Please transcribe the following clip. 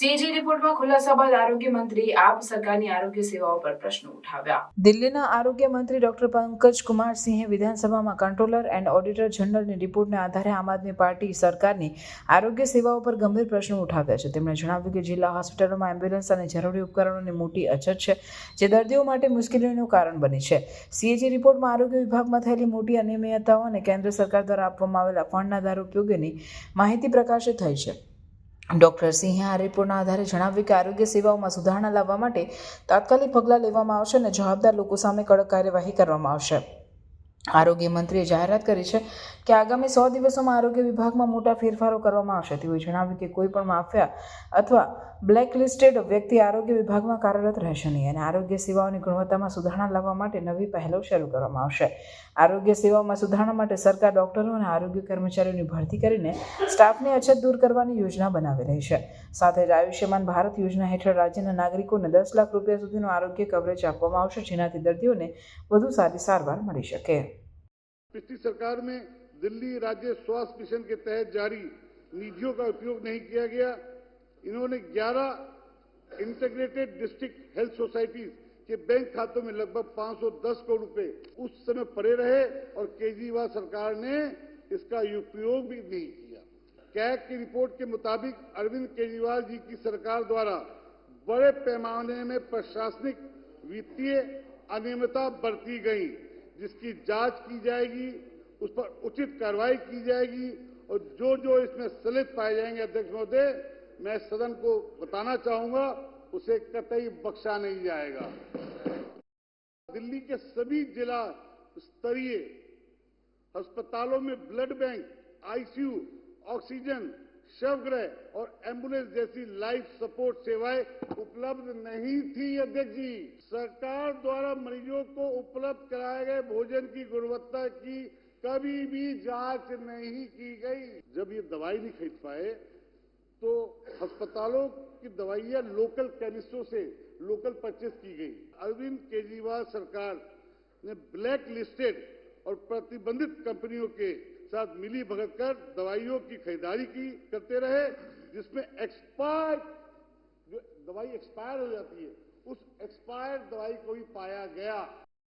CAG રિપોર્ટમાં ખુલાસા બાદ આરોગ્ય મંત્રી આપ સરકારની આરોગ્ય સેવાઓ પર પ્રશ્નો ઉઠાવ્યા. દિલ્હીના આરોગ્ય મંત્રી ડોક્ટર પંકજ કુમાર સિંહે વિધાનસભામાં કંટ્રોલર એન્ડ ઓડિટર જનરલની રિપોર્ટને આધારે આમ આદમી પાર્ટી સરકારની આરોગ્ય સેવાઓ પર ગંભીર પ્રશ્નો ઉઠાવ્યા છે. તેમણે જણાવ્યું કે જિલ્લા હોસ્પિટલોમાં એમ્બ્યુલન્સ અને જરૂરી ઉપકરણોની મોટી અછત છે, જે દર્દીઓ માટે મુશ્કેલીનું કારણ બની છે. સીએજી રિપોર્ટમાં આરોગ્ય વિભાગમાં થયેલી મોટી અનિયમિતતાઓ અને કેન્દ્ર સરકાર દ્વારા આપવામાં આવેલા ફંડના દુરુપયોગની માહિતી પ્રકાશિત થઈ છે. ડોક્ટર સિંહે આ રિપોર્ટના આધારે જણાવ્યું કે આરોગ્ય સેવાઓમાં સુધારણા લાવવા માટે તાત્કાલિક પગલાં લેવામાં આવશે અને જવાબદાર લોકો સામે કડક કાર્યવાહી કરવામાં આવશે. આરોગ્ય મંત્રીએ જાહેરાત કરી છે કે આગામી 100 દિવસોમાં આરોગ્ય વિભાગમાં મોટા ફેરફારો કરવામાં આવશે. તેઓએ જણાવ્યું કે કોઈ પણ માફિયા અથવા બ્લેકલિસ્ટેડ વ્યક્તિ આરોગ્ય વિભાગમાં કાર્યરત રહેશે નહીં અને આરોગ્ય સેવાઓની ગુણવત્તામાં સુધારણા લાવવા માટે નવી પહેલો શરૂ કરવામાં આવશે. આરોગ્ય સેવાઓમાં સુધારણા માટે સરકાર ડોક્ટરો અને આરોગ્ય કર્મચારીઓની ભરતી કરીને સ્ટાફની અછત દૂર કરવાની યોજના બનાવી રહી છે. સાથે જ આયુષ્યમાન ભારત યોજના હેઠળ રાજ્યના નાગરિકોને 10 લાખ રૂપિયા સુધીનું આરોગ્ય કવરેજ આપવામાં આવશે, જેનાથી દર્દીઓને વધુ સારી सारवार मिल सके. पिछली सरकार में दिल्ली राज्य स्वास्थ्य मिशन के तहत जारी निधियों का उपयोग नहीं किया गया. इन्होंने 11 इंटीग्रेटेड डिस्ट्रिक्ट हेल्थ सोसाइटीज के बैंक खातों में लगभग 510 करोड़ रुपए उस समय पड़े रहे और केजरीवाल सरकार ने इसका उपयोग भी नहीं किया. कैग की रिपोर्ट के मुताबिक अरविंद केजरीवाल जी की सरकार द्वारा बड़े पैमाने में प्रशासनिक वित्तीय अनियमितता बरती गई, जिसकी जांच की जाएगी, उस पर उचित कार्रवाई की जाएगी और जो इसमें संलिप्त पाए जाएंगे, अध्यक्ष महोदय, मैं सदन को बताना चाहूंगा, उसे कतई बख्शा नहीं जाएगा. दिल्ली के सभी जिला स्तरीय अस्पतालों में ब्लड बैंक, आईसीयू, ऑक्सीजन, शवगृह और एम्बुलेंस जैसी लाइफ सपोर्ट सेवाएं उपलब्ध नहीं थी. अध्यक्ष जी, सरकार द्वारा मरीजों को उपलब्ध कराए गए भोजन की गुणवत्ता की कभी भी जांच नहीं की गई. जब ये दवाई नहीं खरीद पाए तो अस्पतालों की दवाइयां लोकल केमिस्टों से लोकल परचेज की गई. अरविंद केजरीवाल सरकार ने ब्लैक लिस्टेड और प्रतिबंधित कंपनियों के साथ मिली भगत कर दवाइयों की खरीदारी करते रहे, जिसमें दवाई एक्सपायर हो जाती है, उस एक्सपायर्ड दवाई को भी पाया गया.